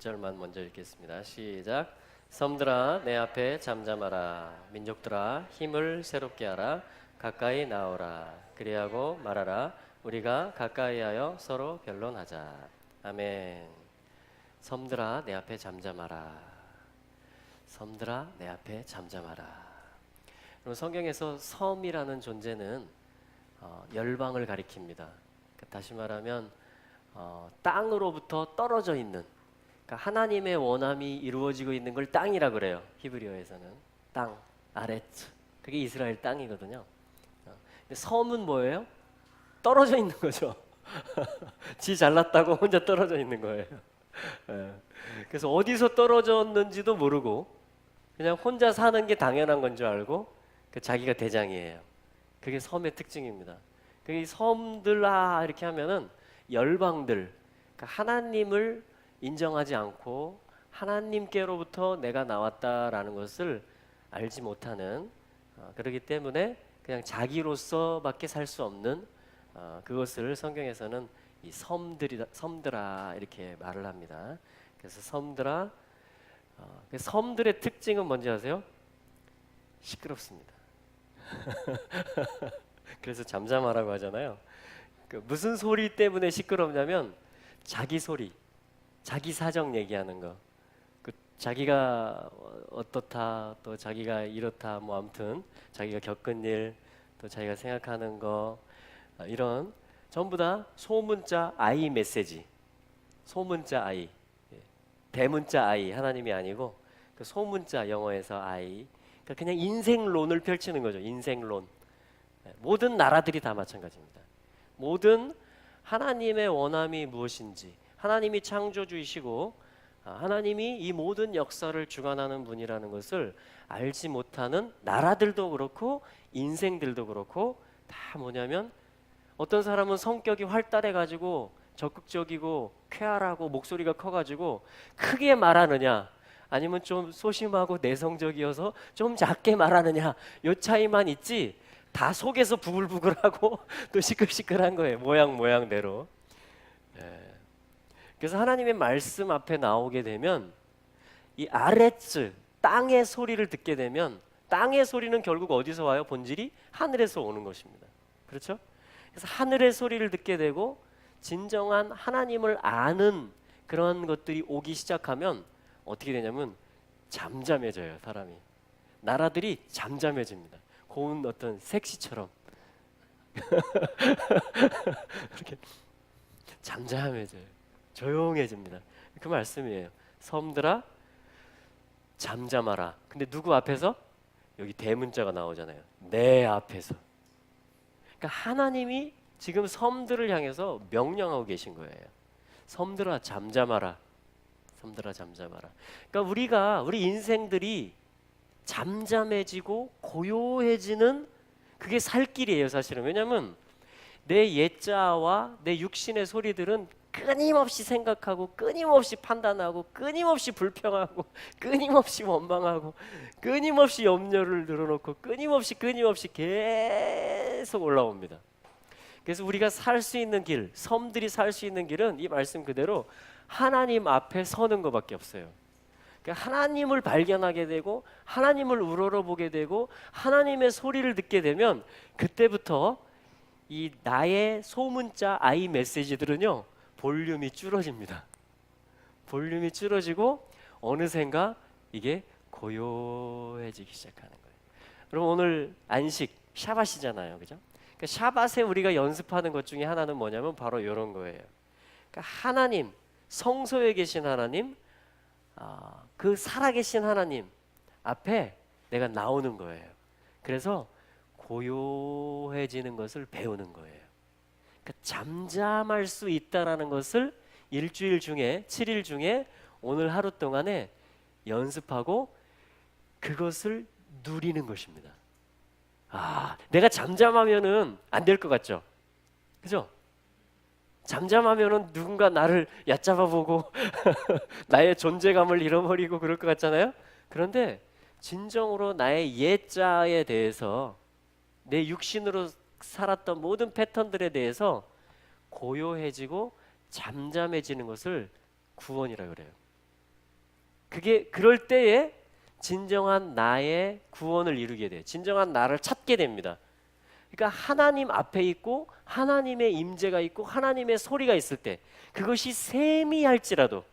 1절만 먼저 읽겠습니다. 시작. 섬들아 내 앞에 잠잠하라. 민족들아 힘을 새롭게 하라. 가까이 나오라. 그리하고 말하라. 우리가 가까이하여 서로 변론하자. 아멘. 섬들아 내 앞에 잠잠하라. 섬들아 내 앞에 잠잠하라. 그럼 성경에서 섬이라는 존재는 열방을 가리킵니다. 다시 말하면 땅으로부터 떨어져 있는, 그러니까 하나님의 원함이 이루어지고 있는 걸 땅이라 그래요. 히브리어에서는 땅, 아레츠. 그게 이스라엘 땅이거든요. 근데 섬은 뭐예요? 떨어져 있는 거죠. 지 잘났다고 혼자 떨어져 있는 거예요. 그래서 어디서 떨어졌는지도 모르고 그냥 혼자 사는 게 당연한 건 줄 알고 자기가 대장이에요. 그게 섬의 특징입니다. 그 섬들아 이렇게 하면은 열방들, 그러니까 하나님을 인정하지 않고 하나님께로부터 내가 나왔다라는 것을 알지 못하는, 그렇기 때문에 그냥 자기로서밖에 살 수 없는 그것을 성경에서는 이 섬들아 이렇게 말을 합니다. 그래서 섬들아, 섬들의 특징은 뭔지 아세요? 시끄럽습니다. 그래서 잠잠하라고 하잖아요. 무슨 소리 때문에 시끄럽냐면 자기 소리, 자기 사정 얘기하는 거. 자기가 어떻다, 또 자기가 이렇다, 뭐 아무튼 자기가 겪은 일, 또 자기가 생각하는 거, 이런 전부 다 소문자 I 메시지. 소문자 I, 대문자 I, 하나님이 아니고 그 소문자, 영어에서 I. 그러니까 그냥 인생론을 펼치는 거죠. 인생론. 모든 나라들이 다 마찬가지입니다. 모든 하나님의 원함이 무엇인지, 하나님이 창조주이시고 하나님이 이 모든 역사를 주관하는 분이라는 것을 알지 못하는 나라들도 그렇고 인생들도 그렇고 다 뭐냐면, 어떤 사람은 성격이 활달해 가지고 적극적이고 쾌활하고 목소리가 커 가지고 크게 말하느냐, 아니면 좀 소심하고 내성적이어서 좀 작게 말하느냐, 요 차이만 있지 다 속에서 부글부글하고 또 시끌시끌한 거예요. 모양대로. 그래서 하나님의 말씀 앞에 나오게 되면 이 아레츠, 땅의 소리를 듣게 되면, 땅의 소리는 결국 어디서 와요? 본질이 하늘에서 오는 것입니다. 그렇죠? 그래서 하늘의 소리를 듣게 되고 진정한 하나님을 아는 그런 것들이 오기 시작하면 어떻게 되냐면 잠잠해져요. 사람이, 나라들이 잠잠해집니다. 고운 어떤 색시처럼 이렇게 잠잠해져요. 조용해집니다. 그 말씀이에요. 섬들아 잠잠하라. 근데 누구 앞에서? 여기 대문자가 나오잖아요. 내 앞에서. 그러니까 하나님이 지금 섬들을 향해서 명령하고 계신 거예요. 섬들아 잠잠하라. 섬들아 잠잠하라. 그러니까 우리 인생들이 잠잠해지고 고요해지는, 그게 살 길이에요, 사실은. 왜냐하면 내 옛자와 내 육신의 소리들은 끊임없이 생각하고 끊임없이 판단하고 끊임없이 불평하고 끊임없이 원망하고 끊임없이 염려를 늘어놓고 끊임없이 계속 올라옵니다. 그래서 우리가 살 수 있는 길, 섬들이 살 수 있는 길은 이 말씀 그대로 하나님 앞에 서는 것밖에 없어요. 그러니까 하나님을 발견하게 되고 하나님을 우러러보게 되고 하나님의 소리를 듣게 되면 그때부터 이 나의 소문자 I 메시지들은요 볼륨이 줄어집니다. 볼륨이 줄어지고 어느샌가 이게 고요해지기 시작하는 거예요. 그럼 오늘 안식 샤밧이잖아요, 그죠? 그러니까 샤밧에 우리가 연습하는 것 중에 하나는 뭐냐면 바로 이런 거예요. 그러니까 하나님, 성소에 계신 하나님, 그 살아계신 하나님 앞에 내가 나오는 거예요. 그래서 고요해지는 것을 배우는 거예요. 그러니까 잠잠할 수 있다라는 것을 일주일 중에 7일 중에 오늘 하루 동안에 연습하고 그것을 누리는 것입니다. 내가 잠잠하면은 안 될 것 같죠? 그죠? 잠잠하면은 누군가 나를 얕잡아보고 나의 존재감을 잃어버리고 그럴 것 같잖아요. 그런데 진정으로 나의 옛자에 대해서, 내 육신으로 살았던 모든 패턴들에 대해서 고요해지고 잠잠해지는 것을 구원이라 그래요. 그게 그럴 때에 진정한 나의 구원을 이루게 돼요. 진정한 나를 찾게 됩니다. 그러니까 하나님 앞에 있고 하나님의 임재가 있고 하나님의 소리가 있을 때 그것이 세미할지라도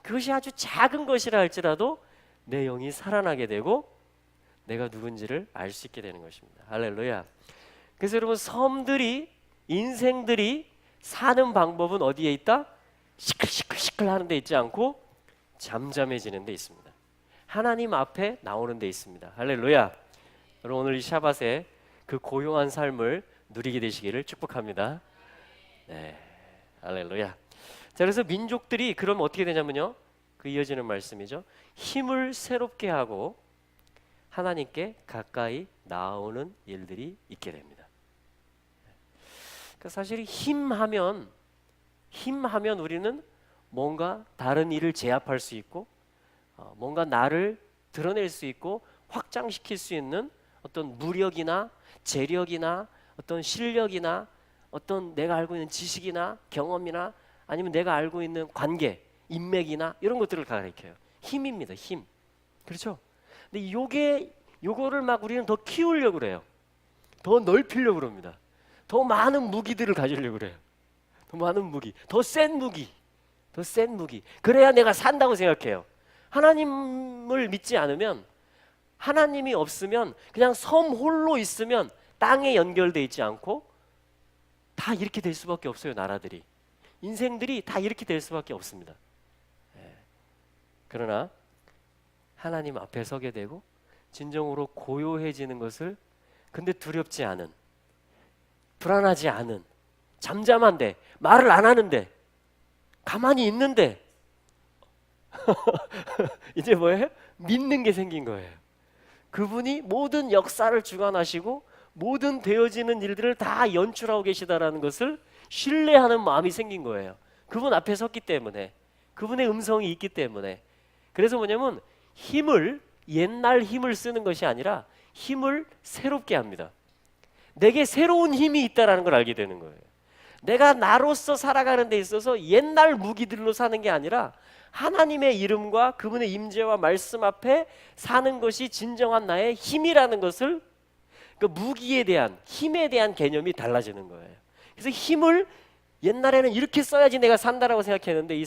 그것이 아주 작은 것이라 할지라도 내 영이 살아나게 되고 내가 누군지를 알 수 있게 되는 것입니다. 할렐루야. 그래서 여러분 섬들이 인생들이 사는 방법은 어디에 있다? 시끌시끌시끌 하는 데 있지 않고 잠잠해지는 데 있습니다. 하나님 앞에 나오는 데 있습니다. 할렐루야. 여러분 오늘 이 샤밧에 그 고요한 삶을 누리게 되시기를 축복합니다. 네, 할렐루야. 자, 그래서 민족들이 그럼 어떻게 되냐면요, 그 이어지는 말씀이죠. 힘을 새롭게 하고 하나님께 가까이 나오는 일들이 있게 됩니다. 그러니까 사실 힘하면 우리는 뭔가 다른 일을 제압할 수 있고 뭔가 나를 드러낼 수 있고 확장시킬 수 있는 어떤 무력이나 재력이나 어떤 실력이나 어떤 내가 알고 있는 지식이나 경험이나 아니면 내가 알고 있는 관계, 인맥이나 이런 것들을 가리켜요. 힘입니다. 힘. 그렇죠? 근데 요거를 막 우리는 더 키우려고 그래요. 더 넓히려고 그럽니다. 더 많은 무기들을 가지려고 그래요. 더 많은 무기, 더 센 무기. 그래야 내가 산다고 생각해요. 하나님을 믿지 않으면, 하나님이 없으면 그냥 섬 홀로 있으면 땅에 연결돼 있지 않고 다 이렇게 될 수밖에 없어요. 나라들이, 인생들이 다 이렇게 될 수밖에 없습니다. 그러나 하나님 앞에 서게 되고 진정으로 고요해지는 것을, 근데 두렵지 않은, 불안하지 않은, 잠잠한데, 말을 안 하는데, 가만히 있는데 이제 뭐예요? 믿는 게 생긴 거예요. 그분이 모든 역사를 주관하시고 모든 되어지는 일들을 다 연출하고 계시다라는 것을 신뢰하는 마음이 생긴 거예요. 그분 앞에 섰기 때문에, 그분의 음성이 있기 때문에. 그래서 뭐냐면 옛날 힘을 쓰는 것이 아니라 힘을 새롭게 합니다. 내게 새로운 힘이 있다라는 걸 알게 되는 거예요. 내가 나로서 살아가는 데 있어서 옛날 무기들로 사는 게 아니라 하나님의 이름과 그분의 임재와 말씀 앞에 사는 것이 진정한 나의 힘이라는 것을, 그 무기에 대한, 힘에 대한 개념이 달라지는 거예요. 그래서 힘을 옛날에는 이렇게 써야지 내가 산다라고 생각했는데, 이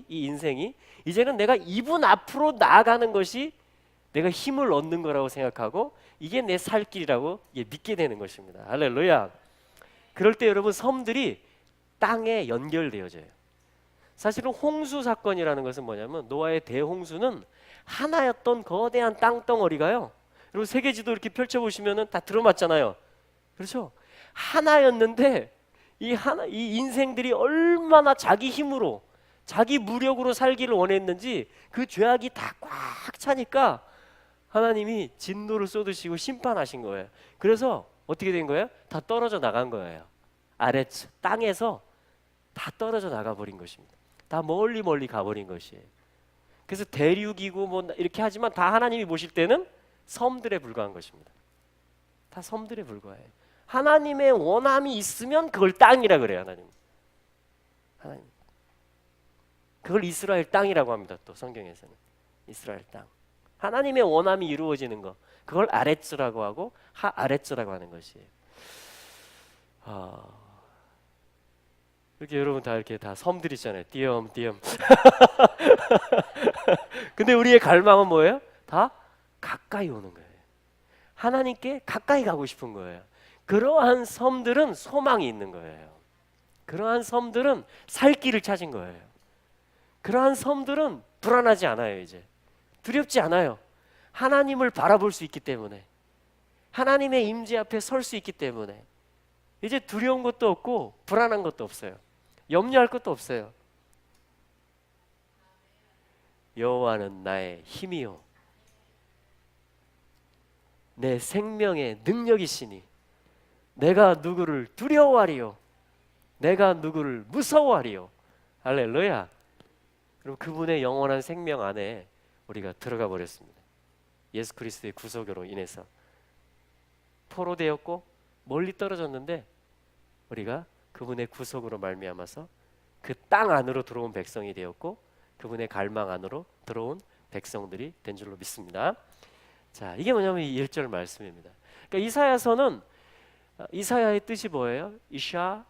인생이 이제는 내가 이분 앞으로 나아가는 것이 내가 힘을 얻는 거라고 생각하고 이게 내 살 길이라고 믿게 되는 것입니다. 할렐루야. 그럴 때 여러분 섬들이 땅에 연결되어져요. 사실은 홍수 사건이라는 것은 뭐냐면, 노아의 대홍수는 하나였던 거대한 땅덩어리가요, 여러분 세계지도 이렇게 펼쳐보시면 다 들어맞잖아요. 그렇죠? 하나였는데 이 인생들이 얼마나 자기 힘으로, 자기 무력으로 살기를 원했는지 그 죄악이 다 꽉 차니까 하나님이 진노를 쏟으시고 심판하신 거예요. 그래서 어떻게 된 거예요? 다 떨어져 나간 거예요. 땅에서 다 떨어져 나가버린 것입니다. 다 멀리 가버린 것이에요. 그래서 대륙이고 뭐 이렇게 하지만 다 하나님이 보실 때는 섬들에 불과한 것입니다. 다 섬들에 불과해요. 하나님의 원함이 있으면 그걸 땅이라 그래요. 하나님. 그걸 이스라엘 땅이라고 합니다. 또 성경에서는 이스라엘 땅. 하나님의 원함이 이루어지는 거, 그걸 아레츠라고 하고 하아레츠라고 하는 것이에요. 이렇게 여러분 다 섬들 있잖아요. 띄엄. 근데 우리의 갈망은 뭐예요? 다 가까이 오는 거예요. 하나님께 가까이 가고 싶은 거예요. 그러한 섬들은 소망이 있는 거예요. 그러한 섬들은 살 길을 찾은 거예요. 그러한 섬들은 불안하지 않아요. 이제 두렵지 않아요. 하나님을 바라볼 수 있기 때문에, 하나님의 임재 앞에 설 수 있기 때문에 이제 두려운 것도 없고 불안한 것도 없어요. 염려할 것도 없어요. 여호와는 나의 힘이요 내 생명의 능력이시니 내가 누구를 두려워하리요 내가 누구를 무서워하리요. 할렐루야. 그럼 그분의 영원한 생명 안에 우리가 들어가 버렸습니다. 예수 그리스도의 구속으로 인해서 포로되었고 멀리 떨어졌는데 우리가 그분의 구속으로 말미암아서 그 땅 안으로 들어온 백성이 되었고 그분의 갈망 안으로 들어온 백성들이 된 줄로 믿습니다. 자, 이게 뭐냐면 이 1절 말씀입니다. 그러니까 이사야서는 이사야의 뜻이 뭐예요? 이샤,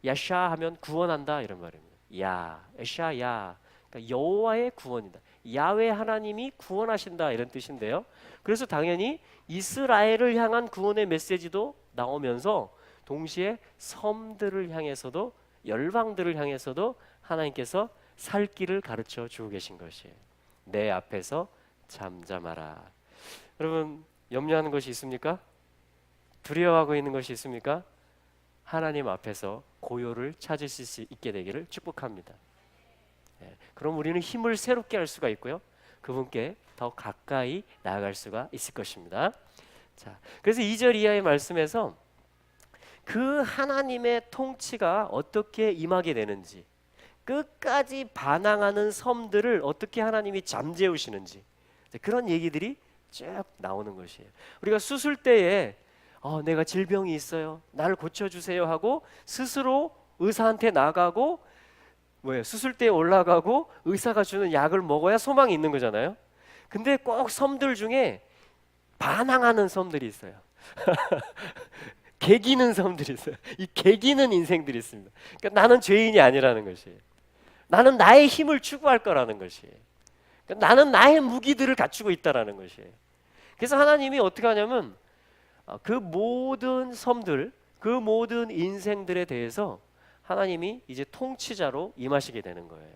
야샤 하면 구원한다 이런 말입니다. 야, 에샤, 야. 그러니까 여호와의 구원이다. 야훼 하나님이 구원하신다 이런 뜻인데요. 그래서 당연히 이스라엘을 향한 구원의 메시지도 나오면서 동시에 섬들을 향해서도 열방들을 향해서도 하나님께서 살 길을 가르쳐 주고 계신 것이에요. 내 앞에서 잠잠하라. 여러분 염려하는 것이 있습니까? 두려워하고 있는 것이 있습니까? 하나님 앞에서 고요를 찾으실 수 있게 되기를 축복합니다. 그럼 우리는 힘을 새롭게 할 수가 있고요. 그분께 더 가까이 나아갈 수가 있을 것입니다. 자, 그래서 2절 이하의 말씀에서 그 하나님의 통치가 어떻게 임하게 되는지, 끝까지 반항하는 섬들을 어떻게 하나님이 잠재우시는지, 그런 얘기들이 쭉 나오는 것이에요. 우리가 수술 때에 내가 질병이 있어요, 나를 고쳐주세요 하고 스스로 의사한테 나가고 수술대에 올라가고 의사가 주는 약을 먹어야 소망이 있는 거잖아요. 근데 꼭 섬들 중에 반항하는 섬들이 있어요. 개기는 섬들이 있어요. 이 개기는 인생들이 있습니다. 그러니까 나는 죄인이 아니라는 것이에요. 나는 나의 힘을 추구할 거라는 것이에요. 그러니까 나는 나의 무기들을 갖추고 있다라는 것이에요. 그래서 하나님이 어떻게 하냐면 그 모든 섬들, 그 모든 인생들에 대해서 하나님이 이제 통치자로 임하시게 되는 거예요.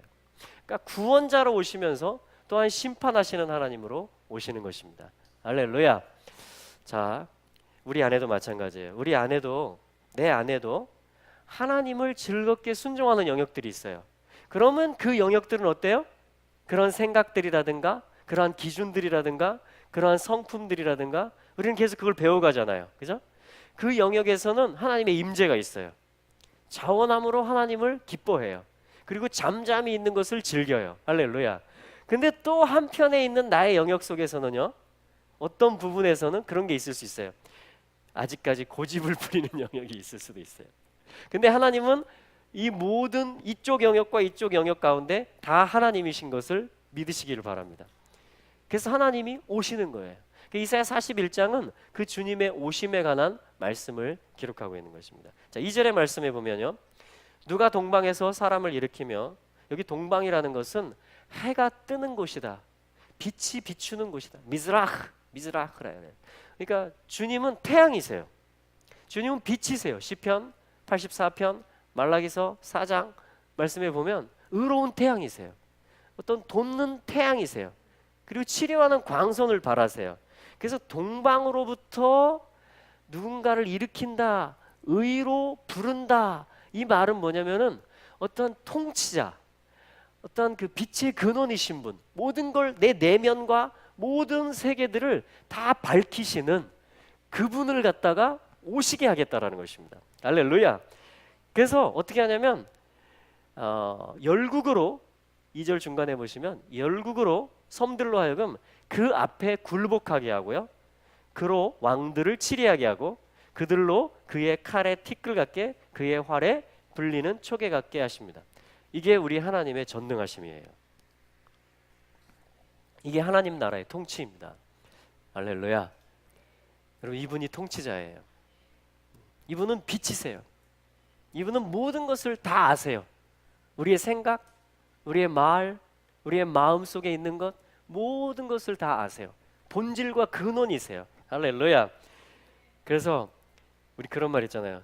그러니까 구원자로 오시면서 또한 심판하시는 하나님으로 오시는 것입니다. 할렐루야. 자, 우리 아내도 마찬가지예요. 우리 아내도, 내 아내도 하나님을 즐겁게 순종하는 영역들이 있어요. 그러면 그 영역들은 어때요? 그런 생각들이라든가 그러한 기준들이라든가 그러한 성품들이라든가 우리는 계속 그걸 배워가잖아요. 그죠? 그 영역에서는 하나님의 임재가 있어요. 자원함으로 하나님을 기뻐해요. 그리고 잠잠히 있는 것을 즐겨요. 할렐루야. 근데 또 한편에 있는 나의 영역 속에서는요, 어떤 부분에서는 그런 게 있을 수 있어요. 아직까지 고집을 부리는 영역이 있을 수도 있어요. 근데 하나님은 이 모든 이쪽 영역과 이쪽 영역 가운데 다 하나님이신 것을 믿으시기를 바랍니다. 그래서 하나님이 오시는 거예요. 이사야 41장은 그 주님의 오심에 관한 말씀을 기록하고 있는 것입니다. 자, 2절의 말씀에 보면요, 누가 동방에서 사람을 일으키며, 여기 동방이라는 것은 해가 뜨는 곳이다, 빛이 비추는 곳이다. 미즈라흐라요. 그러니까 주님은 태양이세요. 주님은 빛이세요. 시편 84편 말라기서 4장 말씀에 보면 의로운 태양이세요. 어떤 돋는 태양이세요. 그리고 치료하는 광선을 발하세요. 그래서 동방으로부터 누군가를 일으킨다, 의로 부른다, 이 말은 뭐냐면은 어떤 통치자, 어떤 그 빛의 근원이신 분, 모든 걸 내 내면과 모든 세계들을 다 밝히시는 그분을 갖다가 오시게 하겠다라는 것입니다. 할렐루야. 그래서 어떻게 하냐면 열국으로, 2절 중간에 보시면 열국으로 섬들로 하여금 그 앞에 굴복하게 하고요, 그로 왕들을 치리하게 하고 그들로 그의 칼에 티끌 같게 그의 활에 불리는 촉에 같게 하십니다. 이게 우리 하나님의 전능하심이에요. 이게 하나님 나라의 통치입니다. 할렐루야. 여러분, 이분이 통치자예요. 이분은 빛이세요. 이분은 모든 것을 다 아세요. 우리의 생각, 우리의 말, 우리의 마음 속에 있는 것, 모든 것을 다 아세요. 본질과 근원이세요. 할렐루야. 그래서 우리 그런 말 있잖아요.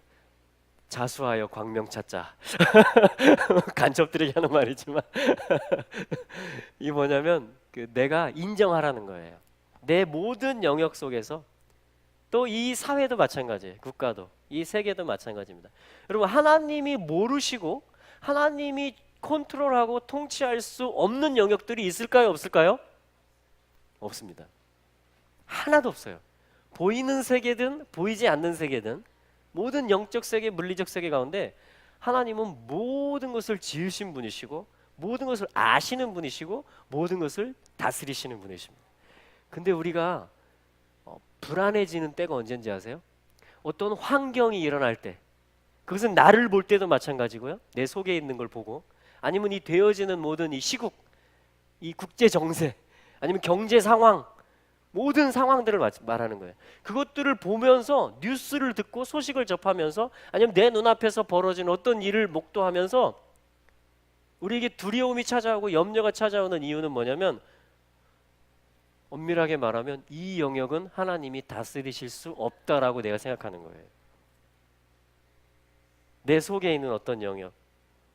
자수하여 광명 찾자. 간첩들에게 하는 말이지만 이 뭐냐면 내가 인정하라는 거예요. 내 모든 영역 속에서, 또 이 사회도 마찬가지예요. 국가도, 이 세계도 마찬가지입니다. 여러분, 하나님이 모르시고 하나님이 컨트롤하고 통치할 수 없는 영역들이 있을까요? 없을까요? 없습니다. 하나도 없어요. 보이는 세계든 보이지 않는 세계든 모든 영적 세계, 물리적 세계 가운데 하나님은 모든 것을 지으신 분이시고 모든 것을 아시는 분이시고 모든 것을 다스리시는 분이십니다. 근데 우리가 불안해지는 때가 언제인지 아세요? 어떤 환경이 일어날 때, 그것은 나를 볼 때도 마찬가지고요, 내 속에 있는 걸 보고, 아니면 이 되어지는 모든 이 시국, 이 국제 정세, 아니면 경제 상황, 모든 상황들을 말하는 거예요. 그것들을 보면서 뉴스를 듣고 소식을 접하면서 아니면 내 눈앞에서 벌어진 어떤 일을 목도하면서 우리에게 두려움이 찾아오고 염려가 찾아오는 이유는 뭐냐면 엄밀하게 말하면 이 영역은 하나님이 다스리실 수 없다라고 내가 생각하는 거예요. 내 속에 있는 어떤 영역,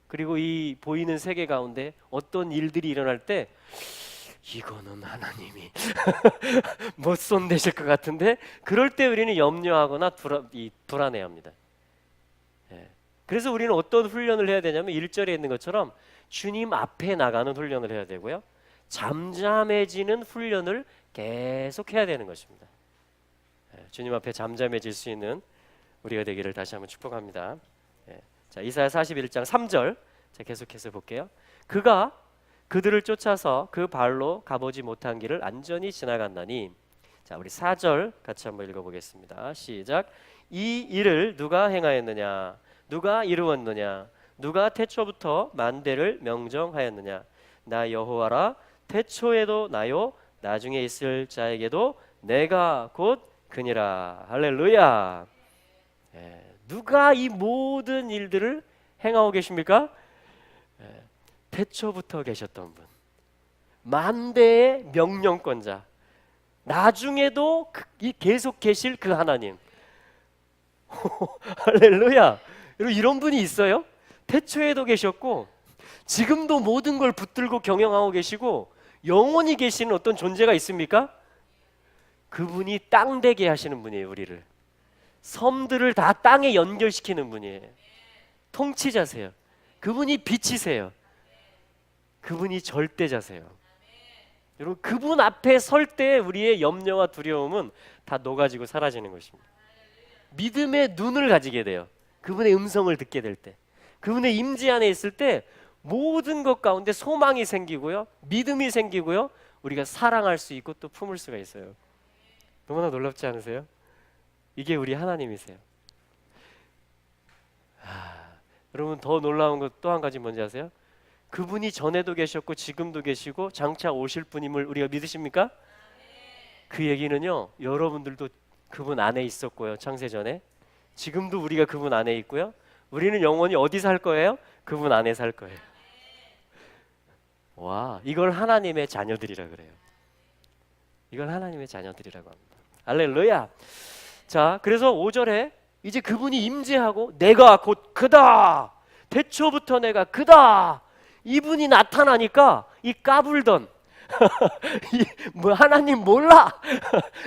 그리고 이 보이는 세계 가운데 어떤 일들이 일어날 때 이거는 하나님이 못 손대실 것 같은데, 그럴 때 우리는 염려하거나 불안해합니다. 예. 그래서 우리는 어떤 훈련을 해야 되냐면 1절에 있는 것처럼 주님 앞에 나가는 훈련을 해야 되고요, 잠잠해지는 훈련을 계속 해야 되는 것입니다. 예. 주님 앞에 잠잠해질 수 있는 우리가 되기를 다시 한번 축복합니다. 예. 자, 이사야 41장 3절 자, 계속해서 볼게요. 그가 그들을 쫓아서 그 발로 가보지 못한 길을 안전히 지나갔나니. 자, 우리 4절 같이 한번 읽어보겠습니다. 시작. 이 일을 누가 행하였느냐? 누가 이루었느냐? 누가 태초부터 만대를 명정하였느냐? 나 여호와라. 태초에도 나요, 나중에 있을 자에게도 내가 곧 그니라. 할렐루야. 예, 누가 이 모든 일들을 행하고 계십니까? 예, 태초부터 계셨던 분, 만대의 명령권자, 나중에도 계속 계실 그 하나님. 할렐루야. 여러분, 이런 분이 있어요? 태초에도 계셨고 지금도 모든 걸 붙들고 경영하고 계시고 영원히 계시는 어떤 존재가 있습니까? 그분이 땅 되게 하시는 분이에요. 우리를, 섬들을 다 땅에 연결시키는 분이에요. 통치자세요. 그분이 빛이세요. 그분이 절대자세요. 여러분, 그분 앞에 설 때 우리의 염려와 두려움은 다 녹아지고 사라지는 것입니다. 믿음의 눈을 가지게 돼요. 그분의 음성을 듣게 될 때, 그분의 임재 안에 있을 때 모든 것 가운데 소망이 생기고요, 믿음이 생기고요, 우리가 사랑할 수 있고 또 품을 수가 있어요. 너무나 놀랍지 않으세요? 이게 우리 하나님이세요. 여러분, 더 놀라운 것 또 한 가지 뭔지 아세요? 그분이 전에도 계셨고 지금도 계시고 장차 오실 분임을 우리가 믿으십니까? 그 얘기는요, 여러분들도 그분 안에 있었고요, 창세전에. 지금도 우리가 그분 안에 있고요, 우리는 영원히 어디 살 거예요? 그분 안에 살 거예요. 와, 이걸 하나님의 자녀들이라 그래요. 이걸 하나님의 자녀들이라고 합니다. 할렐루야. 자, 그래서 5절에 이제 그분이 임재하고 내가 곧 그다, 태초부터 내가 그다, 이분이 나타나니까 이 까불던 뭐 하나님 몰라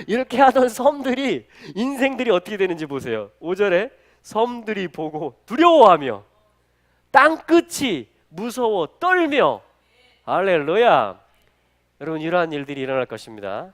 이렇게 하던 섬들이, 인생들이 어떻게 되는지 보세요. 5절에 섬들이 보고 두려워하며 땅끝이 무서워 떨며. 할렐루야. 여러분, 이러한 일들이 일어날 것입니다.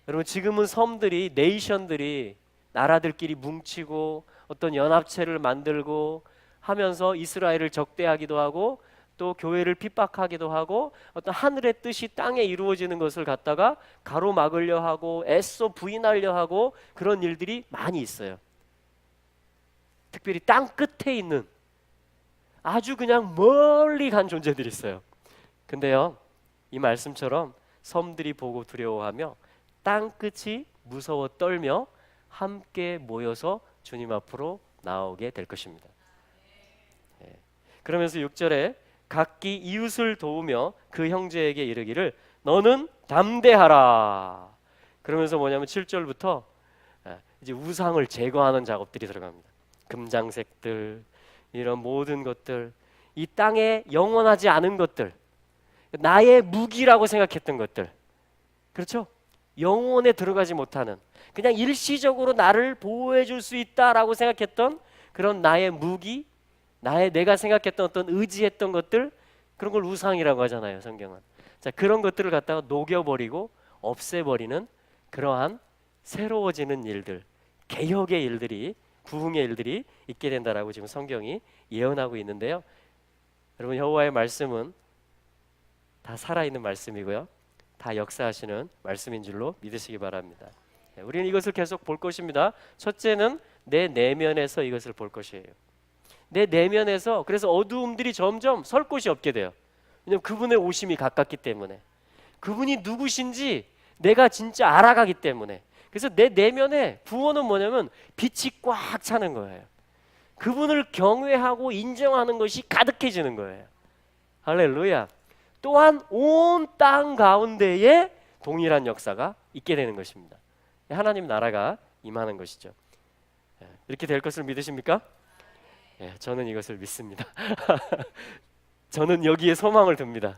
여러분, 지금은 섬들이, 네이션들이, 나라들끼리 뭉치고 어떤 연합체를 만들고 하면서 이스라엘을 적대하기도 하고 또 교회를 핍박하기도 하고 어떤 하늘의 뜻이 땅에 이루어지는 것을 갖다가 가로막으려 하고 애써 부인하려 하고 그런 일들이 많이 있어요. 특별히 땅 끝에 있는 아주 그냥 멀리 간 존재들이 있어요. 근데요, 이 말씀처럼 섬들이 보고 두려워하며 땅 끝이 무서워 떨며 함께 모여서 주님 앞으로 나오게 될 것입니다. 예. 그러면서 6절에 각기 이웃을 도우며 그 형제에게 이르기를 너는 담대하라. 그러면서 뭐냐면 7절부터 이제 우상을 제거하는 작업들이 들어갑니다. 금장색들, 이런 모든 것들, 이 땅에 영원하지 않은 것들, 나의 무기라고 생각했던 것들, 그렇죠? 영혼에 들어가지 못하는, 그냥 일시적으로 나를 보호해 줄 수 있다라고 생각했던 그런 나의 무기, 내가 생각했던 어떤 의지했던 것들, 그런 걸 우상이라고 하잖아요, 성경은. 자, 그런 것들을 갖다가 녹여버리고 없애버리는 그러한 새로워지는 일들, 개혁의 일들이, 부흥의 일들이 있게 된다라고 지금 성경이 예언하고 있는데요. 여러분, 여호와의 말씀은 다 살아있는 말씀이고요, 다 역사하시는 말씀인 줄로 믿으시기 바랍니다. 우리는 이것을 계속 볼 것입니다. 첫째는 내 내면에서 이것을 볼 것이에요. 내 내면에서. 그래서 어두움들이 점점 설 곳이 없게 돼요. 왜냐하면 그분의 오심이 가깝기 때문에. 그분이 누구신지 내가 진짜 알아가기 때문에. 그래서 내 내면에 부모는 뭐냐면 빛이 꽉 차는 거예요. 그분을 경외하고 인정하는 것이 가득해지는 거예요. 할렐루야. 또한 온 땅 가운데에 동일한 역사가 있게 되는 것입니다. 하나님 나라가 임하는 것이죠. 이렇게 될 것을 믿으십니까? 저는 이것을 믿습니다. 저는 여기에 소망을 둡니다.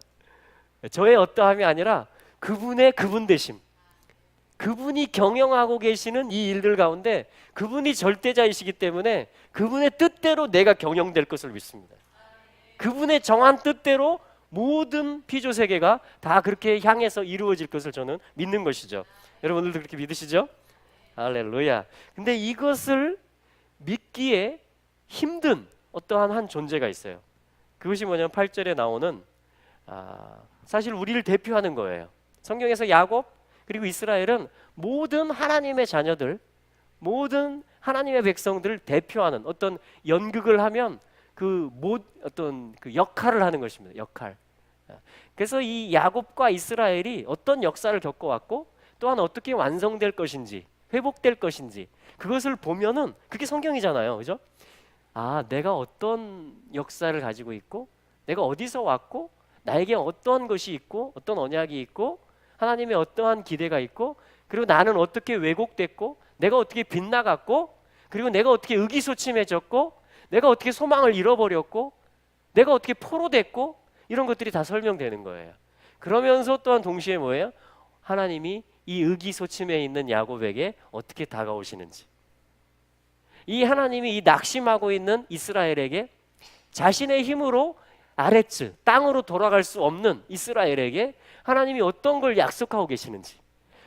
저의 어떠함이 아니라 그분의 그분 되심, 그분이 경영하고 계시는 이 일들 가운데 그분이 절대자이시기 때문에 그분의 뜻대로 내가 경영될 것을 믿습니다. 그분의 정한 뜻대로 모든 피조 세계가 다 그렇게 향해서 이루어질 것을 저는 믿는 것이죠. 여러분들도 그렇게 믿으시죠? 할렐루야. 근데 이것을 믿기에 힘든 어떠한 한 존재가 있어요. 그것이 뭐냐면 8절에 나오는 사실 우리를 대표하는 거예요. 성경에서 야곱 그리고 이스라엘은 모든 하나님의 자녀들, 모든 하나님의 백성들을 대표하는 어떤 연극을 하면 어떤 그 역할을 하는 것입니다. 역할. 그래서 이 야곱과 이스라엘이 어떤 역사를 겪어왔고 또한 어떻게 완성될 것인지, 회복될 것인지 그것을 보면은 그게 성경이잖아요, 그죠? 내가 어떤 역사를 가지고 있고, 내가 어디서 왔고, 나에게 어떤 것이 있고, 어떤 언약이 있고, 하나님의 어떠한 기대가 있고, 그리고 나는 어떻게 왜곡됐고, 내가 어떻게 빗나갔고, 그리고 내가 어떻게 의기소침해졌고, 내가 어떻게 소망을 잃어버렸고, 내가 어떻게 포로됐고, 이런 것들이 다 설명되는 거예요. 그러면서 또한 동시에 뭐예요? 하나님이 이 의기소침해 있는 야곱에게 어떻게 다가오시는지, 이 하나님이 이 낙심하고 있는 이스라엘에게 자신의 힘으로 아레츠, 땅으로 돌아갈 수 없는 이스라엘에게 하나님이 어떤 걸 약속하고 계시는지,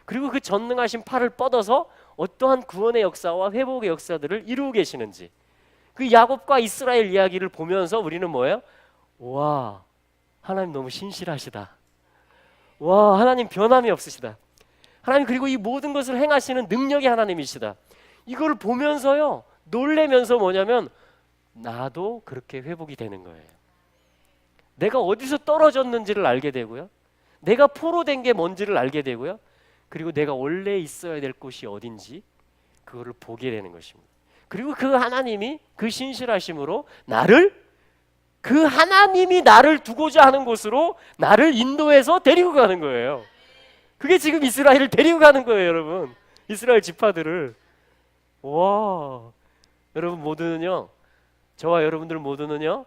그리고 그 전능하신 팔을 뻗어서 어떠한 구원의 역사와 회복의 역사들을 이루고 계시는지, 그 야곱과 이스라엘 이야기를 보면서 우리는 뭐예요? 와, 하나님 너무 신실하시다. 와, 하나님 변함이 없으시다. 하나님 그리고 이 모든 것을 행하시는 능력의 하나님이시다. 이걸 보면서요, 놀래면서 뭐냐면 나도 그렇게 회복이 되는 거예요. 내가 어디서 떨어졌는지를 알게 되고요, 내가 포로된 게 뭔지를 알게 되고요, 그리고 내가 원래 있어야 될 곳이 어딘지 그거를 보게 되는 것입니다. 그리고 그 하나님이 그 신실하심으로 그 하나님이 나를 두고자 하는 곳으로 나를 인도해서 데리고 가는 거예요. 그게 지금 이스라엘을 데리고 가는 거예요, 여러분. 이스라엘 지파들을. 와, 여러분 모두는요, 저와 여러분들 모두는요,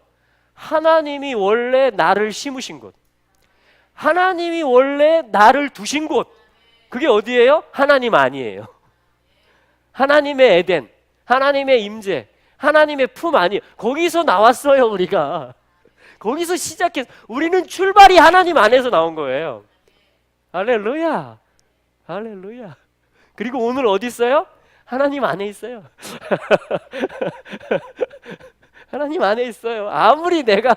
하나님이 원래 나를 심으신 곳, 하나님이 원래 나를 두신 곳, 그게 어디예요? 하나님 아니에요. 하나님의 에덴, 하나님의 임재, 하나님의 품 아니에요. 거기서 나왔어요, 우리가. 거기서 시작해서 우리는 출발이 하나님 안에서 나온 거예요. 할렐루야, 할렐루야. 그리고 오늘 어디 있어요? 하나님 안에 있어요. 하나님 안에 있어요. 아무리 내가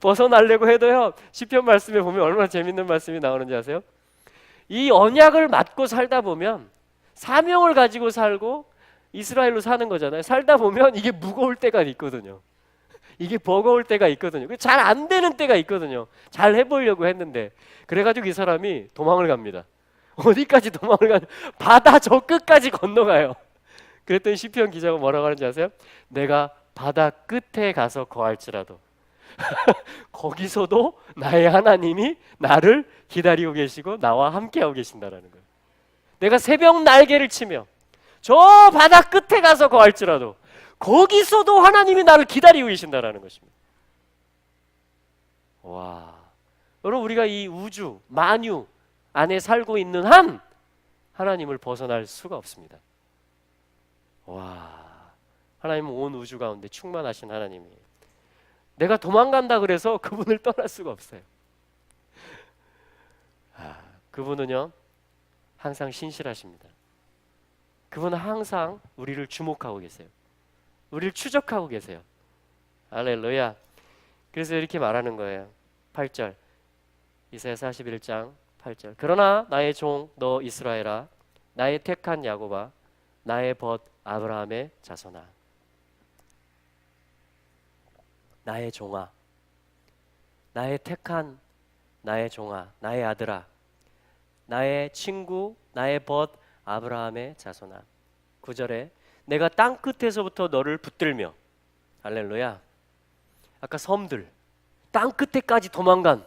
벗어나려고 해도요, 시편 말씀에 보면 얼마나 재밌는 말씀이 나오는지 아세요? 이 언약을 맡고 살다 보면, 사명을 가지고 살고 이스라엘로 사는 거잖아요. 살다 보면 이게 무거울 때가 있거든요. 이게 버거울 때가 있거든요. 잘 안 되는 때가 있거든요. 잘 해보려고 했는데. 그래가지고 이 사람이 도망을 갑니다. 어디까지 도망을 가냐? 바다 저 끝까지 건너가요. 그랬더니 시편 기자가 뭐라고 하는지 아세요? 내가 바다 끝에 가서 거할지라도 거기서도 나의 하나님이 나를 기다리고 계시고 나와 함께하고 계신다라는 거예요. 내가 새벽 날개를 치며 저 바다 끝에 가서 거할지라도 거기서도 하나님이 나를 기다리고 계신다라는 것입니다. 와, 여러분, 우리가 이 우주 만유 안에 살고 있는 한 하나님을 벗어날 수가 없습니다. 와, 하나님은 온 우주 가운데 충만하신 하나님이에요. 내가 도망간다 그래서 그분을 떠날 수가 없어요. 그분은요, 항상 신실하십니다. 그분은 항상 우리를 주목하고 계세요. 우리를 추적하고 계세요. 할렐루야. 그래서 이렇게 말하는 거예요. 8절, 이사야 41장 8절. 그러나 나의 종 너 이스라엘아, 나의 택한 야곱아, 나의 벗 아브라함의 자손아. 나의 종아, 나의 택한 나의 종아, 나의 아들아, 나의 친구, 나의 벗 아브라함의 자손아. 9절에 내가 땅 끝에서부터 너를 붙들며, 할렐루야. 아까 섬들, 땅 끝에까지 도망간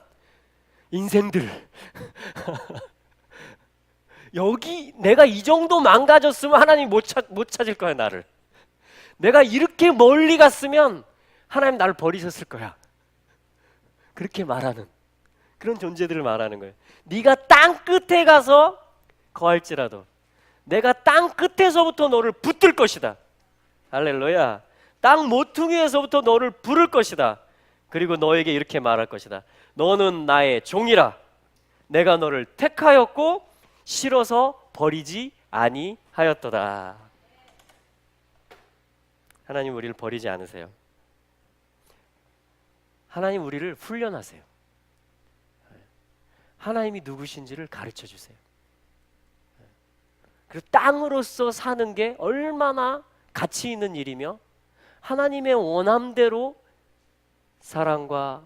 인생들 여기 내가 이 정도 망가졌으면 하나님 못 찾을 거야 나를. 내가 이렇게 멀리 갔으면 하나님 나를 버리셨을 거야. 그렇게 말하는 그런 존재들을 말하는 거예요. 네가 땅 끝에 가서 거할지라도 내가 땅 끝에서부터 너를 붙들 것이다. 할렐루야. 땅 모퉁이에서부터 너를 부를 것이다. 그리고 너에게 이렇게 말할 것이다. 너는 나의 종이라. 내가 너를 택하였고 실어서 버리지 아니하였도다. 하나님 우리를 버리지 않으세요. 하나님 우리를 훈련하세요. 하나님이 누구신지를 가르쳐 주세요. 그리고 땅으로서 사는 게 얼마나 가치 있는 일이며 하나님의 원함대로 사랑과,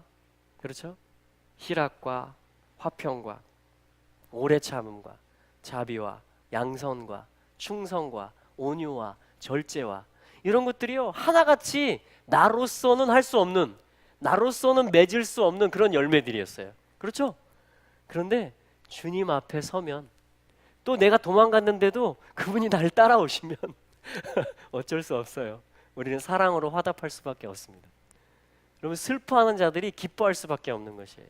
그렇죠? 희락과 화평과 오래 참음과 자비와 양선과 충성과 온유와 절제와 이런 것들이요 하나같이 나로서는 할 수 없는, 나로서는 맺을 수 없는 그런 열매들이었어요. 그렇죠? 그런데 주님 앞에 서면 또 내가 도망갔는데도 그분이 날 따라오시면 어쩔 수 없어요. 우리는 사랑으로 화답할 수밖에 없습니다. 여러분, 슬퍼하는 자들이 기뻐할 수밖에 없는 것이에요.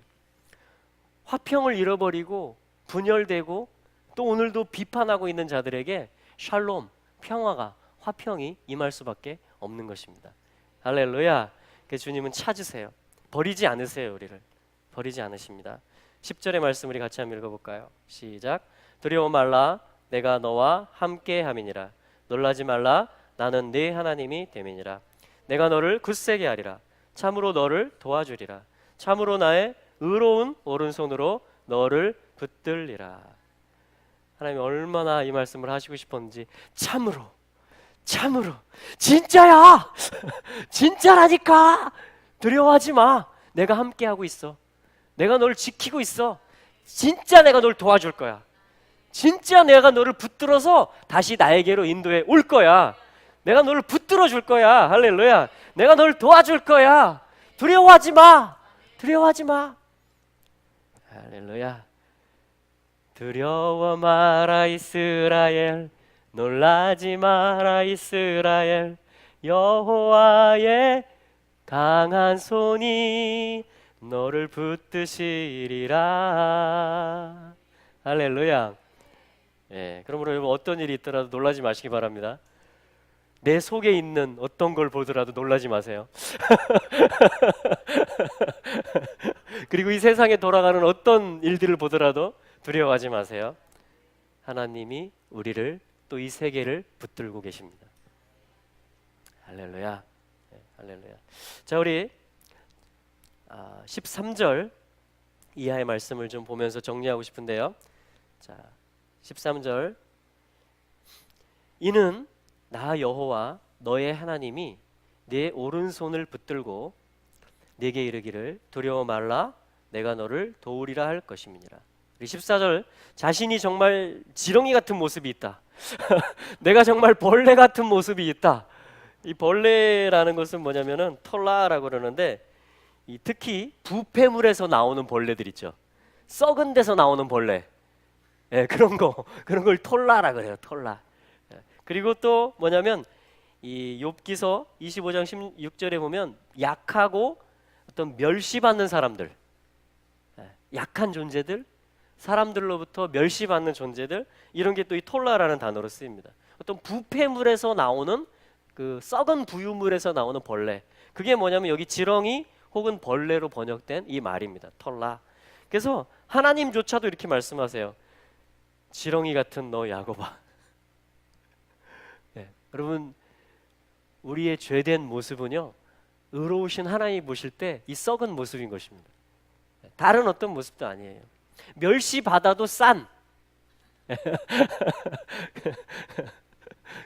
화평을 잃어버리고 분열되고 또 오늘도 비판하고 있는 자들에게 샬롬, 평화가, 화평이 임할 수밖에 없는 것입니다. 할렐루야. 그래서 주님은 찾으세요. 버리지 않으세요. 우리를 버리지 않으십니다. 10절의 말씀 우리 같이 한번 읽어볼까요? 시작. 두려워 말라. 내가 너와 함께 함이니라. 놀라지 말라. 나는 네 하나님이 됨이니라. 내가 너를 굳세게 하리라. 참으로 너를 도와주리라. 참으로 나의 의로운 오른손으로 너를 붙들리라. 하나님이 얼마나 이 말씀을 하시고 싶었는지. 참으로, 참으로, 진짜야. 진짜라니까. 두려워하지 마. 내가 함께하고 있어. 내가 너를 지키고 있어. 진짜 내가 널 도와줄 거야. 진짜 내가 너를 붙들어서 다시 나에게로 인도해 올 거야. 내가 너를 붙들어 줄 거야. 할렐루야. 내가 널 도와줄 거야. 두려워하지 마. 두려워하지 마. 할렐루야. 두려워 마라 이스라엘. 놀라지 마라 이스라엘. 여호와의 강한 손이 너를 붙드시리라. 할렐루야. 예, 그러므로 여러분 어떤 일이 있더라도 놀라지 마시기 바랍니다. 내 속에 있는 어떤 걸 보더라도 놀라지 마세요. 그리고 이 세상에 돌아가는 어떤 일들을 보더라도 두려워하지 마세요. 하나님이 우리를 또 이 세계를 붙들고 계십니다. 할렐루야. 네, 할렐루야. 자, 우리 13절 이하의 말씀을 좀 보면서 정리하고 싶은데요. 자, 13절. 이는 나 여호와 너의 하나님이 네 오른손을 붙들고 네게 이르기를 두려워 말라. 내가 너를 도우리라 할 것임이니라. 14절. 자신이 정말 지렁이 같은 모습이 있다. 내가 정말 벌레 같은 모습이 있다. 이 벌레라는 것은 뭐냐면은 톨라라고 그러는데, 이 특히 부패물에서 나오는 벌레들 있죠. 썩은 데서 나오는 벌레. 예, 그런 걸 톨라라 그래요. 톨라. 예, 그리고 또 뭐냐면 이 욥기서 25장 16절에 보면 약하고 어떤 멸시받는 사람들, 예, 약한 존재들, 사람들로부터 멸시받는 존재들, 이런 게 또 이 톨라라는 단어로 쓰입니다. 어떤 부패물에서 나오는 그 썩은 부유물에서 나오는 벌레, 그게 뭐냐면 여기 지렁이 혹은 벌레로 번역된 이 말입니다. 톨라. 그래서 하나님조차도 이렇게 말씀하세요. 지렁이 같은 너 야곱아. 네, 여러분, 우리의 죄된 모습은요, 의로우신 하나님이 보실 때 이 썩은 모습인 것입니다. 다른 어떤 모습도 아니에요. 멸시받아도 싼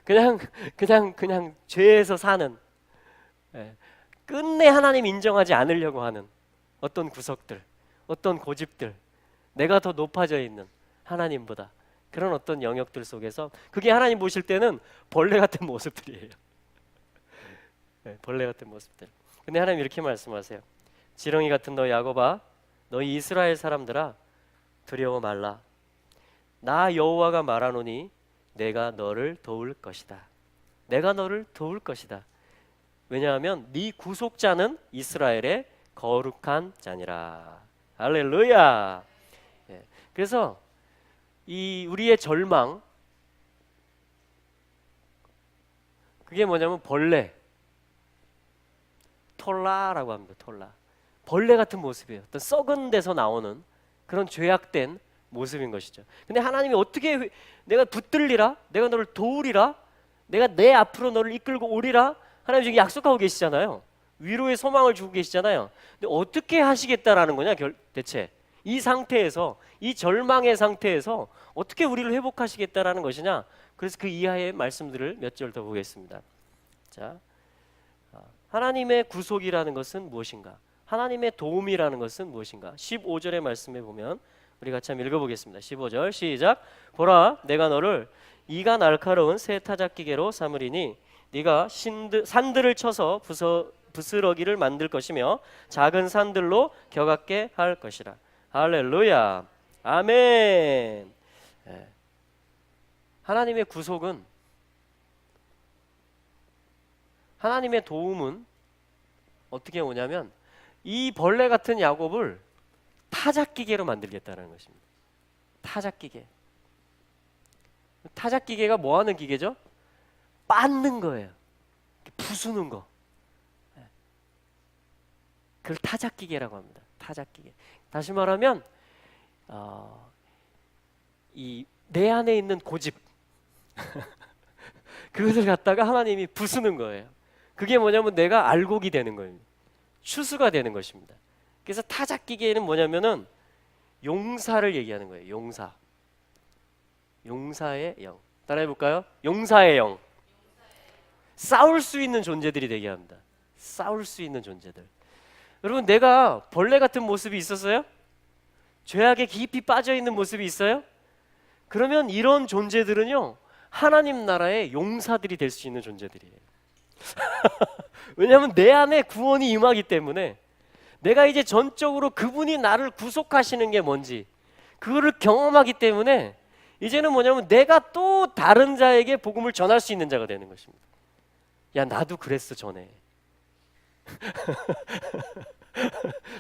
그냥 죄에서 사는, 끝내 하나님 인정하지 않으려고 하는 어떤 구석들, 어떤 고집들, 내가 더 높아져 있는 하나님보다 그런 어떤 영역들 속에서 그게 하나님 보실 때는 벌레 같은 모습들이에요. 네, 벌레 같은 모습들. 근데 하나님 이렇게 말씀하세요. 지렁이 같은 너 야곱아, 너희 이스라엘 사람들아, 두려워 말라. 나 여호와가 말하노니 내가 너를 도울 것이다. 내가 너를 도울 것이다. 왜냐하면 네 구속자는 이스라엘의 거룩한 자니라. 할렐루야. 예, 그래서 이 우리의 절망, 그게 뭐냐면 벌레, 톨라라고 합니다. 톨라. 벌레 같은 모습이에요. 어떤 썩은 데서 나오는 그런 죄악된 모습인 것이죠. 근데 하나님이 어떻게 내가 붙들리라, 내가 너를 도우리라, 내가 내 앞으로 너를 이끌고 오리라, 하나님 지금 약속하고 계시잖아요. 위로의 소망을 주고 계시잖아요. 근데 어떻게 하시겠다라는 거냐 대체 이 상태에서, 이 절망의 상태에서 어떻게 우리를 회복하시겠다라는 것이냐. 그래서 그 이하의 말씀들을 몇 절 더 보겠습니다. 자, 하나님의 구속이라는 것은 무엇인가? 하나님의 도움이라는 것은 무엇인가? 15절의 말씀에 보면 우리 같이 한번 읽어보겠습니다. 15절 시작. 보라, 내가 너를 이가 날카로운 새 타작기계로 삼으리니 네가 산들을 쳐서 부스러기를 만들 것이며 작은 산들로 격압게 할 것이라. 할렐루야. 아멘. 예. 하나님의 구속은, 하나님의 도움은 어떻게 오냐면 이 벌레 같은 야곱을 타작기계로 만들겠다는 것입니다. 타작기계. 타작기계가 뭐 하는 기계죠? 빻는 거예요. 부수는 거. 그걸 타작기계라고 합니다. 타작기계. 다시 말하면 이 내 안에 있는 고집 그것을 갖다가 하나님이 부수는 거예요. 그게 뭐냐면 내가 알곡이 되는 거예요. 추수가 되는 것입니다. 그래서 타작기계는 뭐냐면은 용사를 얘기하는 거예요. 용사. 용사의 영. 따라해 볼까요? 용사의 영. 싸울 수 있는 존재들이 되게 합니다. 싸울 수 있는 존재들. 여러분, 내가 벌레 같은 모습이 있었어요? 죄악에 깊이 빠져 있는 모습이 있어요? 그러면 이런 존재들은요, 하나님 나라의 용사들이 될 수 있는 존재들이에요. 왜냐하면 내 안에 구원이 임하기 때문에 내가 이제 전적으로 그분이 나를 구속하시는 게 뭔지 그거를 경험하기 때문에 이제는 뭐냐면 내가 또 다른 자에게 복음을 전할 수 있는 자가 되는 것입니다. 야, 나도 그랬어 전에.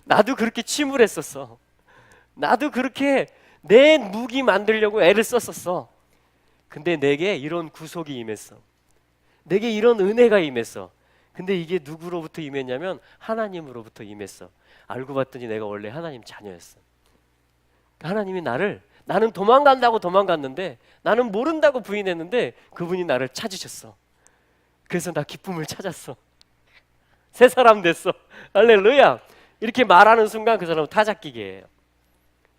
나도 그렇게 침울했었어. 나도 그렇게 내 무기 만들려고 애를 썼었어. 근데 내게 이런 구속이 임했어. 내게 이런 은혜가 임했어. 근데 이게 누구로부터 임했냐면 하나님으로부터 임했어. 알고 봤더니 내가 원래 하나님 자녀였어. 하나님이 나는 도망간다고 도망갔는데, 나는 모른다고 부인했는데 그분이 나를 찾으셨어. 그래서 나 기쁨을 찾았어. 새 사람 됐어. 할렐루야. 이렇게 말하는 순간 그 사람은 타작기계예요.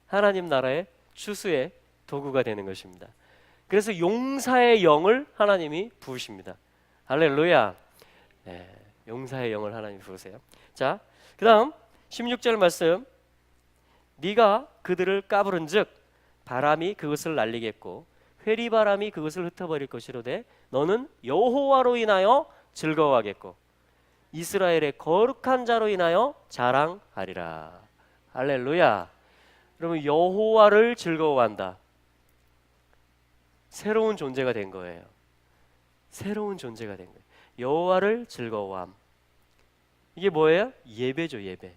하나님 나라의 추수의 도구가 되는 것입니다. 그래서 용사의 영을 하나님이 부으십니다. 할렐루야. 네, 용사의 영을 하나님이 부으세요. 자, 그 다음 16절 말씀. 네가 그들을 까부른즉 바람이 그것을 날리겠고 회리바람이 그것을 흩어버릴 것이로되 너는 여호와로 인하여 즐거워하겠고 이스라엘의 거룩한 자로 인하여 자랑하리라. 할렐루야. 여러분, 여호와를 즐거워한다. 새로운 존재가 된 거예요. 새로운 존재가 된 거예요. 여호와를 즐거워함. 이게 뭐예요? 예배죠, 예배.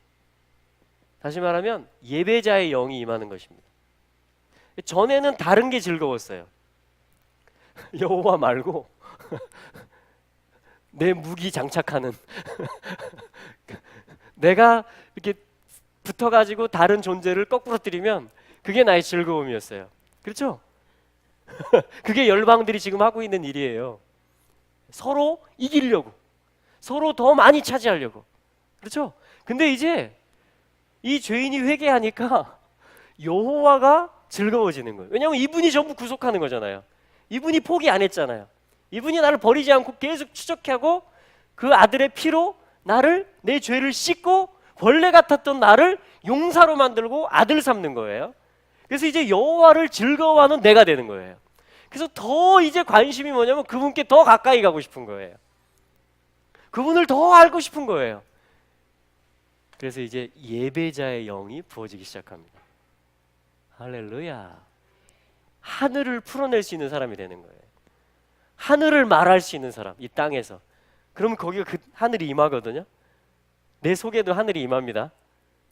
다시 말하면 예배자의 영이 임하는 것입니다. 전에는 다른 게 즐거웠어요. 여호와 말고 내 무기 장착하는 내가 이렇게 붙어가지고 다른 존재를 거꾸로 때리면 그게 나의 즐거움이었어요. 그렇죠? 그게 열방들이 지금 하고 있는 일이에요. 서로 이기려고, 서로 더 많이 차지하려고. 그렇죠? 근데 이제 이 죄인이 회개하니까 여호와가 즐거워지는 거예요. 왜냐하면 이분이 전부 구속하는 거잖아요. 이분이 포기 안 했잖아요. 이분이 나를 버리지 않고 계속 추적하고 그 아들의 피로 나를, 내 죄를 씻고 벌레 같았던 나를 용사로 만들고 아들 삼는 거예요. 그래서 이제 여호와를 즐거워하는 내가 되는 거예요. 그래서 더 이제 관심이 뭐냐면 그분께 더 가까이 가고 싶은 거예요. 그분을 더 알고 싶은 거예요. 그래서 이제 예배자의 영이 부어지기 시작합니다. 할렐루야. 하늘을 풀어낼 수 있는 사람이 되는 거예요. 하늘을 말할 수 있는 사람, 이 땅에서. 그러면 거기가 그 하늘이 임하거든요. 내 속에도 하늘이 임합니다.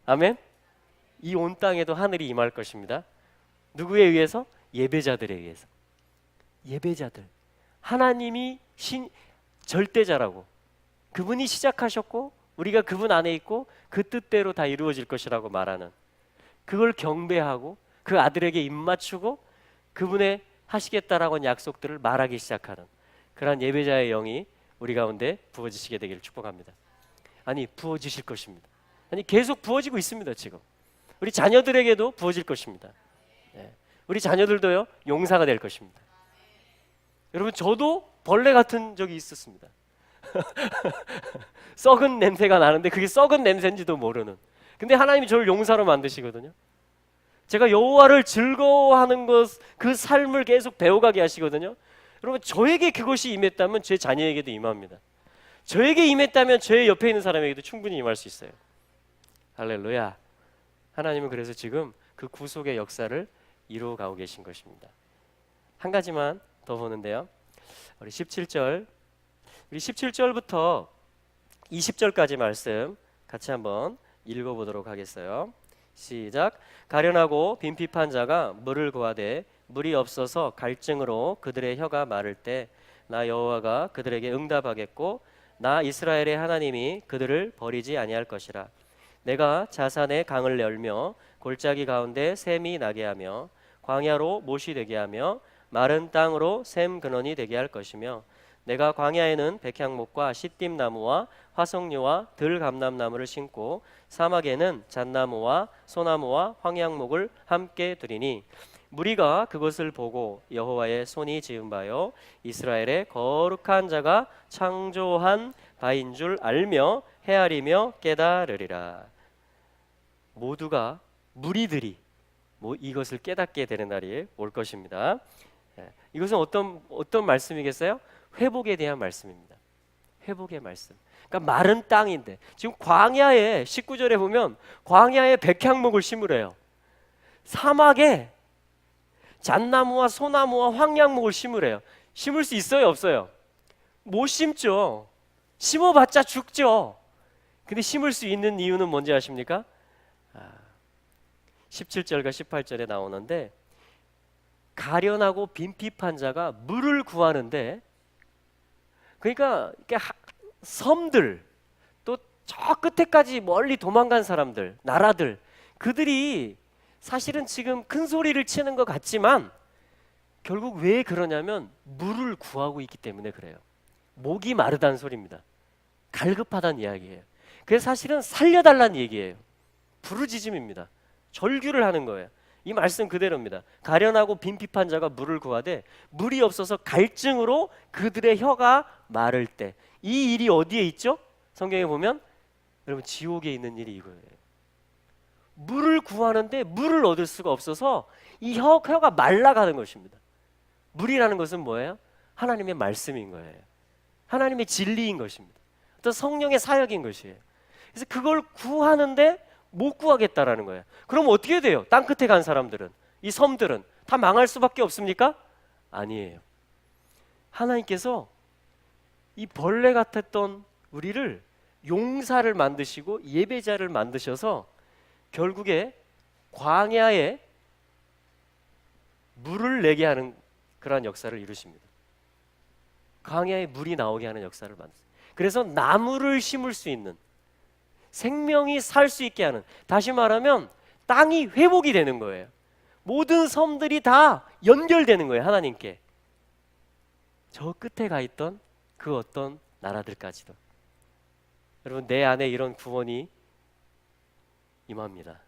아멘. 이 온 땅에도 하늘이 임할 것입니다. 누구에 의해서? 예배자들에 의해서. 예배자들. 하나님이 절대자라고, 그분이 시작하셨고 우리가 그분 안에 있고 그 뜻대로 다 이루어질 것이라고 말하는, 그걸 경배하고 그 아들에게 입맞추고 그분의 하시겠다라고 하는 약속들을 말하기 시작하는 그러한 예배자의 영이 우리 가운데 부어지시게 되기를 축복합니다. 아니, 부어지실 것입니다. 아니, 계속 부어지고 있습니다. 지금 우리 자녀들에게도 부어질 것입니다. 네. 우리 자녀들도요, 용사가 될 것입니다. 여러분, 저도 벌레 같은 적이 있었습니다. 썩은 냄새가 나는데 그게 썩은 냄새인지도 모르는. 근데 하나님이 저를 용사로 만드시거든요. 제가 여호와를 즐거워하는 것, 그 삶을 계속 배워가게 하시거든요. 여러분, 저에게 그것이 임했다면 제 자녀에게도 임합니다. 저에게 임했다면 제 옆에 있는 사람에게도 충분히 임할 수 있어요. 할렐루야. 하나님은 그래서 지금 그 구속의 역사를 이루어가고 계신 것입니다. 한 가지만 더 보는데요, 우리 17절부터 20절까지 말씀 같이 한번 읽어보도록 하겠어요. 시작. 가련하고 빈핍한 자가 물을 구하되 물이 없어서 갈증으로 그들의 혀가 마를 때 나 여호와가 그들에게 응답하겠고 나 이스라엘의 하나님이 그들을 버리지 아니할 것이라. 내가 자산의 강을 열며 골짜기 가운데 샘이 나게 하며 광야로 못이 되게 하며 마른 땅으로 샘 근원이 되게 할 것이며 내가 광야에는 백향목과 시띠나무와 화석류와 들감람나무를 심고 사막에는 잣나무와 소나무와 황양목을 함께 두리니 무리가 그것을 보고 여호와의 손이 지은 바요 이스라엘의 거룩한 자가 창조한 바인 줄 알며 헤아리며 깨달으리라. 모두가, 무리들이 이것을 깨닫게 되는 날이 올 것입니다. 이것은 어떤 말씀이겠어요? 회복에 대한 말씀입니다. 회복의 말씀. 그러니까 마른 땅인데 지금 광야에 19절에 보면 광야에 백향목을 심으래요. 사막에 잣나무와 소나무와 황양목을 심으래요. 심을 수 있어요, 없어요? 못 심죠. 심어봤자 죽죠. 근데 심을 수 있는 이유는 뭔지 아십니까? 17절과 18절에 나오는데 가련하고 빈핍한 자가 물을 구하는데, 그러니까 섬들, 또 저 끝에까지 멀리 도망간 사람들, 나라들, 그들이 사실은 지금 큰 소리를 치는 것 같지만 결국 왜 그러냐면 물을 구하고 있기 때문에 그래요. 목이 마르다는 소리입니다. 갈급하다는 이야기예요. 그래서 사실은 살려달라는 얘기예요. 부르짖음입니다. 절규를 하는 거예요. 이 말씀 그대로입니다. 가련하고 빈핍한 자가 물을 구하되 물이 없어서 갈증으로 그들의 혀가 마를 때, 이 일이 어디에 있죠? 성경에 보면 여러분, 지옥에 있는 일이 이거예요. 물을 구하는데 물을 얻을 수가 없어서 이 혀가 말라가는 것입니다. 물이라는 것은 뭐예요? 하나님의 말씀인 거예요. 하나님의 진리인 것입니다. 어떤 성령의 사역인 것이에요. 그래서 그걸 구하는데 못 구하겠다라는 거예요. 그럼 어떻게 돼요? 땅 끝에 간 사람들은, 이 섬들은 다 망할 수밖에 없습니까? 아니에요. 하나님께서 이 벌레 같았던 우리를 용사를 만드시고 예배자를 만드셔서 결국에 광야에 물을 내게 하는 그러한 역사를 이루십니다. 광야에 물이 나오게 하는 역사를 만드세요. 그래서 나무를 심을 수 있는, 생명이 살 수 있게 하는, 다시 말하면 땅이 회복이 되는 거예요. 모든 섬들이 다 연결되는 거예요. 하나님께. 저 끝에 가 있던 그 어떤 나라들까지도. 여러분, 내 안에 이런 구원이 임합니다.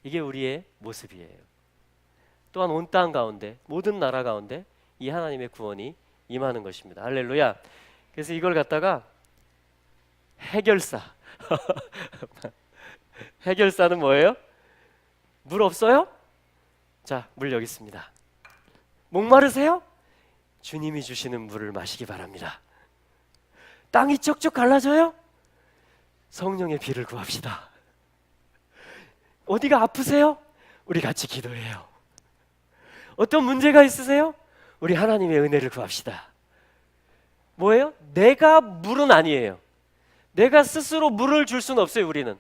이게 우리의 모습이에요. 또한 온 땅 가운데, 모든 나라 가운데 이 하나님의 구원이 임하는 것입니다. 할렐루야. 그래서 이걸 갖다가 해결사 해결사는 뭐예요? 물 없어요? 자, 물 여기 있습니다. 목마르세요? 주님이 주시는 물을 마시기 바랍니다. 땅이 쩍쩍 갈라져요? 성령의 비를 구합시다. 어디가 아프세요? 우리 같이 기도해요. 어떤 문제가 있으세요? 우리 하나님의 은혜를 구합시다. 뭐예요? 내가 물은 아니에요. 내가 스스로 물을 줄 수는 없어요, 우리는.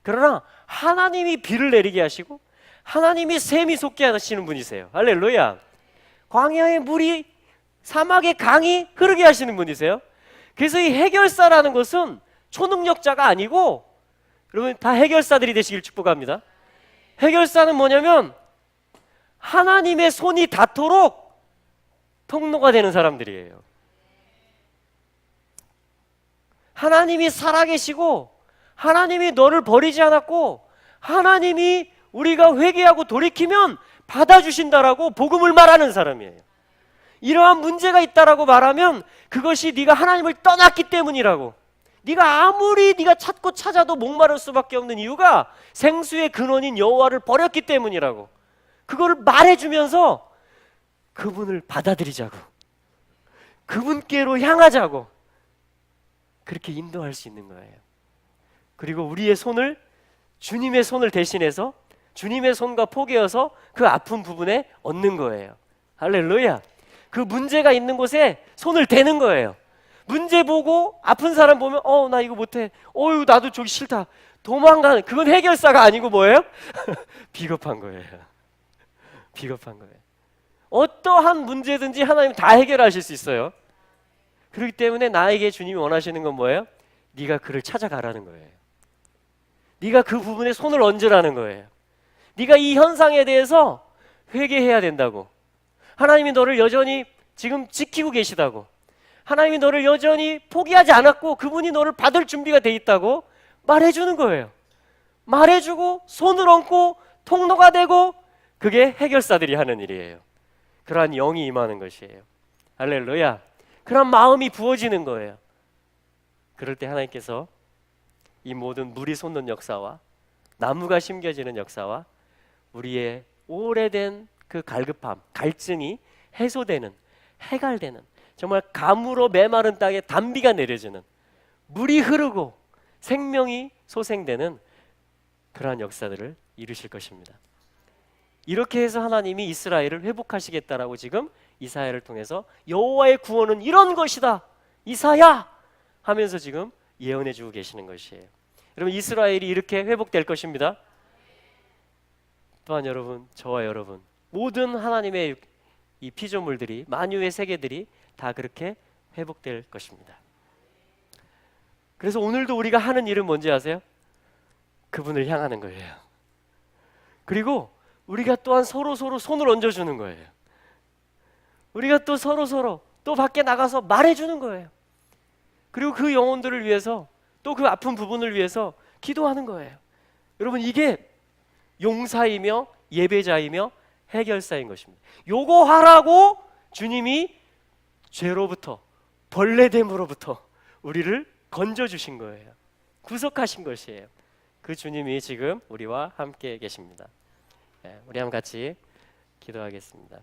그러나 하나님이 비를 내리게 하시고 하나님이 샘이 솟게 하시는 분이세요. 할렐루야. 광야의 물이 사막의 강이 흐르게 하시는 분이세요. 그래서 이 해결사라는 것은 초능력자가 아니고, 여러분 다 해결사들이 되시길 축복합니다. 해결사는 뭐냐면 하나님의 손이 닿도록 통로가 되는 사람들이에요. 하나님이 살아계시고 하나님이 너를 버리지 않았고 하나님이 우리가 회개하고 돌이키면 받아주신다라고 복음을 말하는 사람이에요. 이러한 문제가 있다라고 말하면 그것이 네가 하나님을 떠났기 때문이라고. 네가 아무리 네가 찾고 찾아도 목마를 수밖에 없는 이유가 생수의 근원인 여호와를 버렸기 때문이라고. 그거를 말해주면서 그분을 받아들이자고, 그분께로 향하자고, 그렇게 인도할 수 있는 거예요. 그리고 우리의 손을 주님의 손을 대신해서 주님의 손과 포개어서 그 아픈 부분에 얹는 거예요. 할렐루야. 그 문제가 있는 곳에 손을 대는 거예요. 문제 보고 아픈 사람 보면 나 이거 못해, 나도 저기 싫다, 도망가는, 그건 해결사가 아니고 뭐예요? 비겁한 거예요. 비겁한 거예요. 어떠한 문제든지 하나님 다 해결하실 수 있어요. 그렇기 때문에 나에게 주님이 원하시는 건 뭐예요? 네가 그를 찾아가라는 거예요. 네가 그 부분에 손을 얹으라는 거예요. 네가 이 현상에 대해서 회개해야 된다고. 하나님이 너를 여전히 지금 지키고 계시다고. 하나님이 너를 여전히 포기하지 않았고 그분이 너를 받을 준비가 돼 있다고 말해주는 거예요. 말해주고 손을 얹고 통로가 되고, 그게 해결사들이 하는 일이에요. 그러한 영이 임하는 것이에요. 할렐루야. 그런 마음이 부어지는 거예요. 그럴 때 하나님께서 이 모든 물이 솟는 역사와 나무가 심겨지는 역사와 우리의 오래된 그 갈급함, 갈증이 해소되는, 해갈되는, 정말 가물어 메마른 땅에 단비가 내려지는, 물이 흐르고 생명이 소생되는 그러한 역사들을 이루실 것입니다. 이렇게 해서 하나님이 이스라엘을 회복하시겠다라고 지금 이사야를 통해서 여호와의 구원은 이런 것이다, 이사야 하면서 지금 예언해 주고 계시는 것이에요. 여러분, 이스라엘이 이렇게 회복될 것입니다. 또한 여러분, 저와 여러분, 모든 하나님의 이 피조물들이, 만유의 세계들이 다 그렇게 회복될 것입니다. 그래서 오늘도 우리가 하는 일은 뭔지 아세요? 그분을 향하는 거예요. 그리고 우리가 또한 서로 손을 얹어주는 거예요. 우리가 또 서로 또 밖에 나가서 말해주는 거예요. 그리고 그 영혼들을 위해서, 또 그 아픈 부분을 위해서 기도하는 거예요. 여러분, 이게 용사이며 예배자이며 해결사인 것입니다. 요거 하라고 주님이 죄로부터, 벌레됨으로부터 우리를 건져주신 거예요. 구속하신 것이에요. 그 주님이 지금 우리와 함께 계십니다. 우리 한번 같이 기도하겠습니다.